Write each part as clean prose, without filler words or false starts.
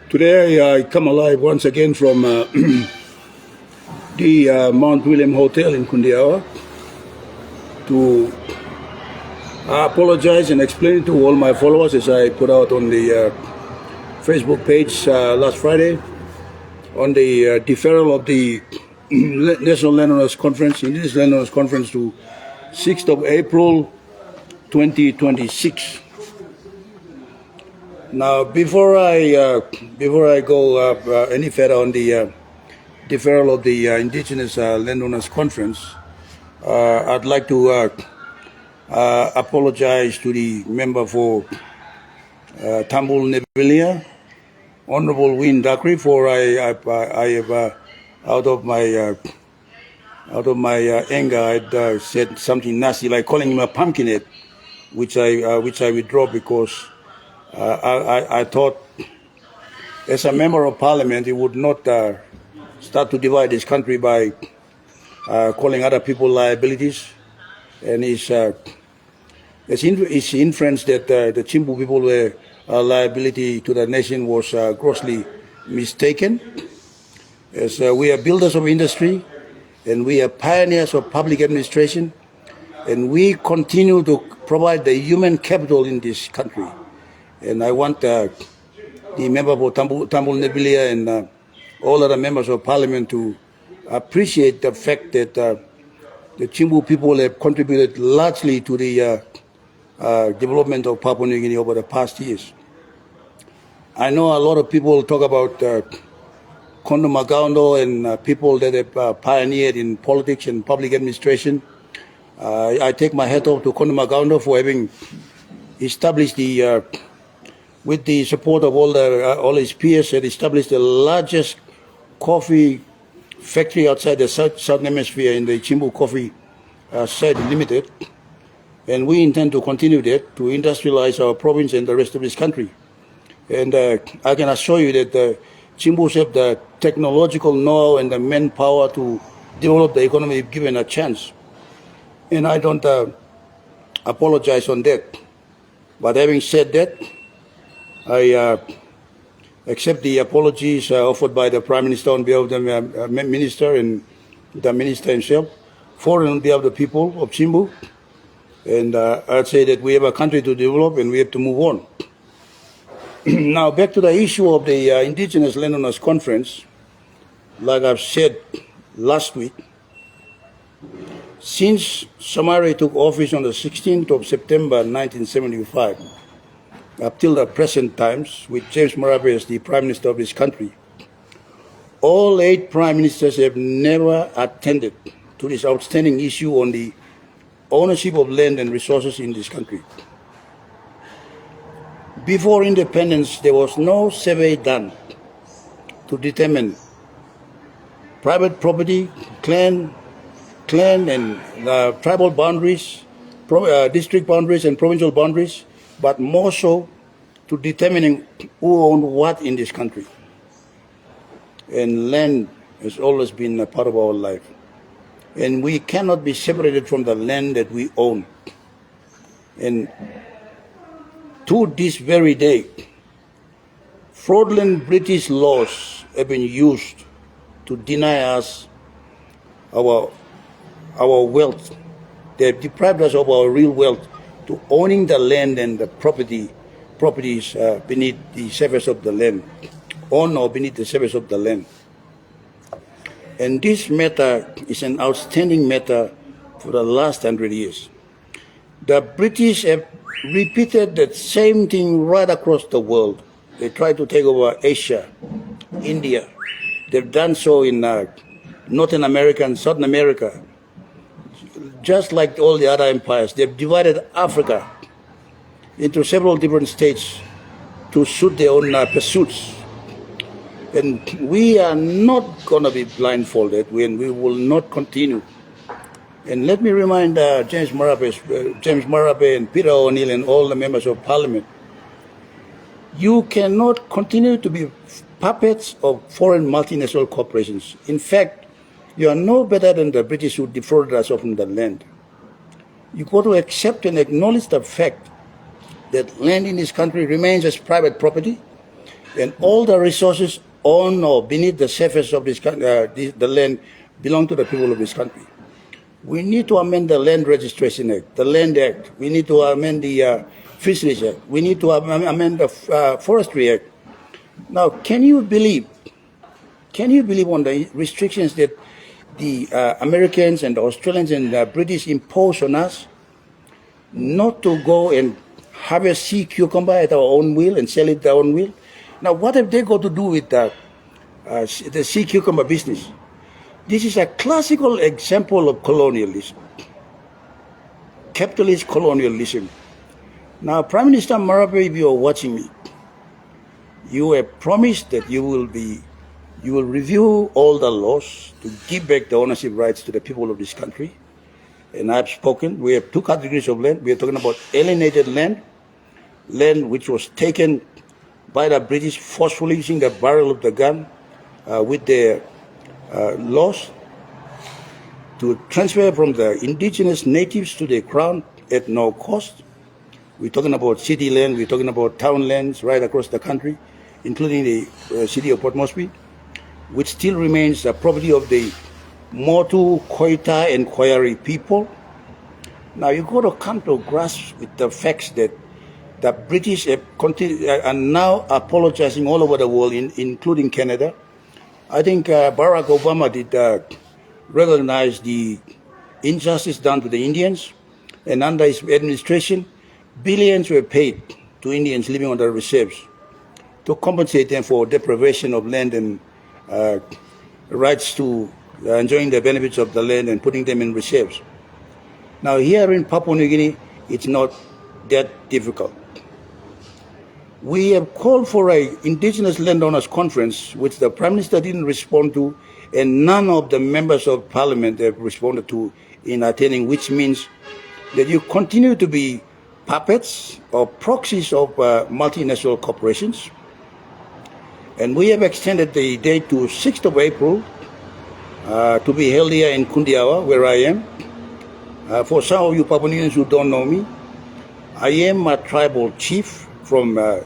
Today I come alive once again from the Mount William Hotel in Kundiawa to apologize and explain to all my followers, as I put out on the Facebook page last Friday, on the deferral of the National Landowners Conference, Indigenous Landowners Conference, to 6th of April 2026. Now, before I go any further on the deferral of the Indigenous Landowners Conference, I'd like to apologize to the member for Tambul Nebilia, Honorable Win Dakri, for I have out of my anger, I'd said something nasty like calling him a pumpkinhead, which I withdraw because I thought, as a member of parliament, he would not start to divide this country by calling other people liabilities, and his inference that the Chimbu people were a liability to the nation was grossly mistaken. As we are builders of industry, and we are pioneers of public administration, and we continue to provide the human capital in this country. And I want the member for Tambul Nebilia and all other members of parliament to appreciate the fact that the Chimbu people have contributed largely to the development of Papua New Guinea over the past years. I know a lot of people talk about Kondo Magaundo and people that have pioneered in politics and public administration. I take my hat off to Kondo Magaundo for having established the with the support of all his peers, had established the largest coffee factory outside the Southern Hemisphere in the Chimbu Coffee Society Limited. And we intend to continue that, to industrialize our province and the rest of this country. And I can assure you that the Chimbus have the technological know-how and the manpower to develop the economy if given a chance. And I don't apologize on that. But having said that, I accept the apologies offered by the Prime Minister on behalf of the Minister and the Minister himself, for and on behalf of the people of Chimbu. And I'd say that we have a country to develop and we have to move on. Now, back to the issue of the Indigenous Landowners Conference. Like I've said last week, since Samari took office on the 16th of September 1975, up till the present times, with James Marape as the Prime Minister of this country, all 8 Prime Ministers have never attended to this outstanding issue on the ownership of land and resources in this country. Before independence, there was no survey done to determine private property, clan and tribal boundaries, district boundaries and provincial boundaries, but more so to determining who owned what in this country. And land has always been a part of our life. And we cannot be separated from the land that we own. And to this very day, fraudulent British laws have been used to deny us our wealth. They have deprived us of our real wealth, to owning the land and the properties beneath the surface of the land, on or beneath the surface of the land. And this matter is an outstanding matter for the last 100 years. The British have repeated that same thing right across the world. They tried to take over Asia, India. They've done so in Northern America and Southern America. Just like all the other empires, they've divided Africa into several different states to suit their own pursuits. And we are not going to be blindfolded, and we will not continue. And let me remind James Marape and Peter O'Neill and all the members of parliament, you cannot continue to be puppets of foreign multinational corporations. In fact, you are no better than the British who defrauded us of the land. You got to accept and acknowledge the fact that land in this country remains as private property, and all the resources on or beneath the surface of this the land belong to the people of this country. We need to amend the Land Registration Act, the Land Act. We need to amend the Fisheries Act. We need to amend the Forestry Act. Now, can you believe on the restrictions that the Americans and the Australians and the British impose on us not to go and harvest sea cucumber at our own will and sell it at our own will? Now, what have they got to do with the sea cucumber business? This is a classical example of colonialism, capitalist colonialism. Now, Prime Minister Marape, if you are watching me, you have promised that you will review all the laws to give back the ownership rights to the people of this country. And I've spoken. We have two categories of land. We are talking about alienated land, land which was taken by the British forcefully using the barrel of the gun with their laws to transfer from the indigenous natives to the crown at no cost. We're talking about city land, we're talking about town lands right across the country, including the city of Port Moresby, which still remains the property of the Motu, Koita, and Koyari people. Now you've got to come to grasp with the facts that the British are now apologizing all over the world, including Canada. I think Barack Obama did recognize the injustice done to the Indians, and under his administration, billions were paid to Indians living on the reserves to compensate them for deprivation of land and rights to enjoying the benefits of the land and putting them in reserves. Now here in Papua New Guinea, it's not that difficult. We have called for an Indigenous Landowners Conference, which the Prime Minister didn't respond to, and none of the members of Parliament have responded to in attending, which means that you continue to be puppets or proxies of multinational corporations. And we have extended the date to 6th of April to be held here in Kundiawa, where I am. For some of you Papua New Guineans who don't know me, I am a tribal chief from the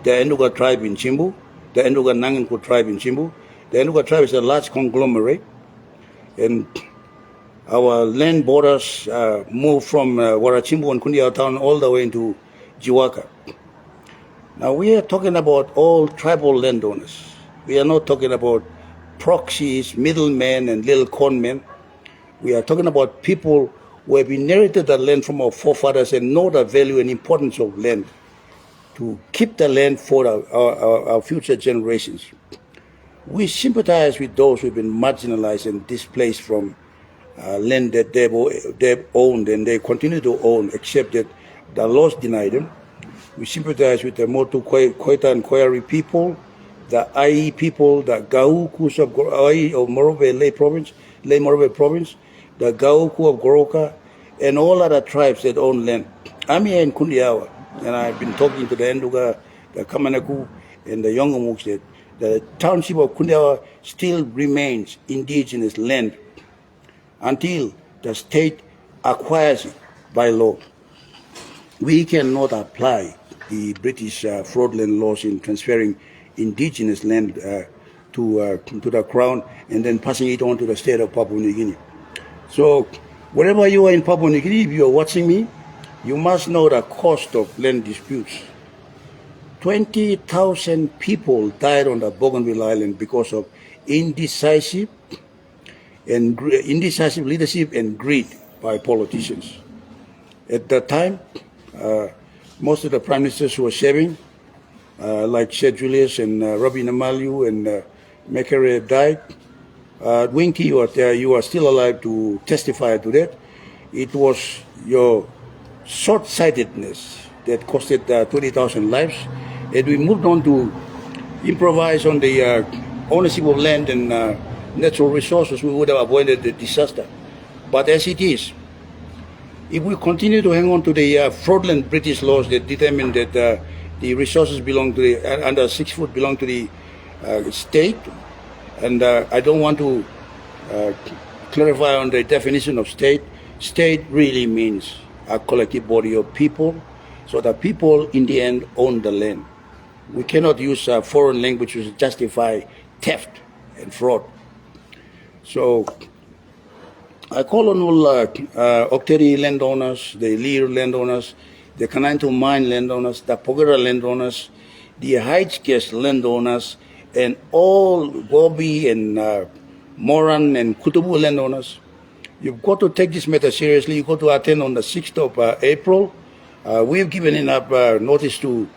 Enduga tribe in Chimbu, the Enduga Nanganku tribe in Chimbu. The Enduga tribe is a large conglomerate, and our land borders move from Warachimbu and Kundiawa town all the way into Jiwaka. Now we are talking about all tribal landowners. We are not talking about proxies, middlemen, and little conmen. We are talking about people who have inherited the land from our forefathers and know the value and importance of land, to keep the land for our future generations. We sympathize with those who have been marginalized and displaced from land that they've owned and they continue to own, except that the laws deny them. We sympathize with the Motu, Koita, and Koyari people, the Ai people, the Gaukus of Morobe Lay Morobe province, the Gauku of Goroka, and all other tribes that own land. I'm here in Kundiawa, and I've been talking to the Enduga, the Kamanaku, and the Yongamuks that the township of Kundiawa still remains indigenous land until the state acquires it by law. We cannot apply the British fraudulent laws in transferring indigenous land to the Crown and then passing it on to the state of Papua New Guinea. So wherever you are in Papua New Guinea, if you are watching me, you must know the cost of land disputes. 20,000 people died on the Bougainville Island because of indecisive leadership and greed by politicians. At that time, most of the prime ministers who were serving, like Sir Julius and Robbie Namalu and Mekere died. Winky, you are still alive to testify to that. It was your short-sightedness that costed 20,000 lives. And we moved on to improvise on the ownership of land and natural resources. We would have avoided the disaster. But as it is, if we continue to hang on to the fraudulent British laws that determine that the resources belong to the, under 6 foot belong to the state, and I don't want to clarify on the definition of state, State really means a collective body of people, so that people in the end own the land. We cannot use a foreign language to justify theft and fraud. So I call on all Octeri landowners, the Lear landowners, the Kanainto mine landowners, the Pogera landowners, the Heights landowners, and all Gobi and Moran and Kutubu landowners. You've got to take this matter seriously. You've got to attend on the 6th of April. We've given enough notice to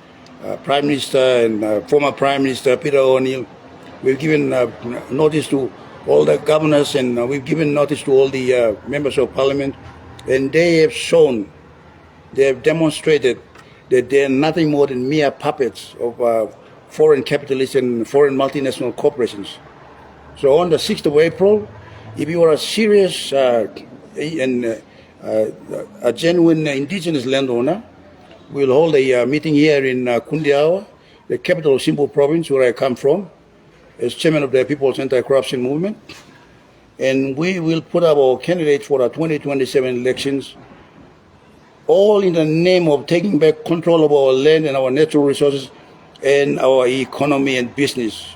Prime Minister and former Prime Minister Peter O'Neill. We've given notice to all the governors, and we've given notice to all the members of parliament, and they have shown, they have demonstrated that they are nothing more than mere puppets of foreign capitalists and foreign multinational corporations. So on the 6th of April, if you are a serious and a genuine indigenous landowner, we'll hold a meeting here in Kundiawa, the capital of Simbu province, where I come from, as chairman of the People's Anti-Corruption Movement. And we will put up our candidates for the 2027 elections, all in the name of taking back control of our land and our natural resources and our economy and business.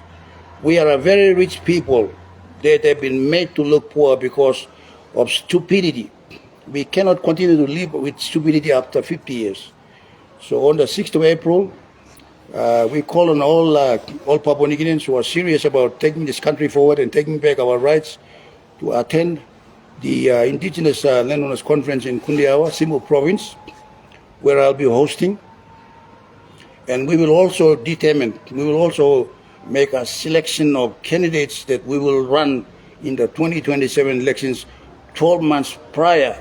We are a very rich people that have been made to look poor because of stupidity. We cannot continue to live with stupidity after 50 years. So on the 6th of April, we call on all Papua New Guineans who are serious about taking this country forward and taking back our rights to attend the Indigenous Landowners Conference in Kundiawa, Simbu Province, where I'll be hosting. And we will also make a selection of candidates that we will run in the 2027 elections 12 months prior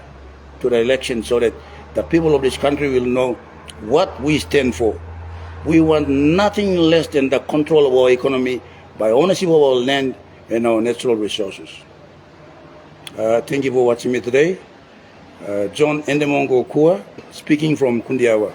to the election, so that the people of this country will know what we stand for. We want nothing less than the control of our economy by ownership of our land and our natural resources. Thank you for watching me today. John Endemongo Kua, speaking from Kundiawa.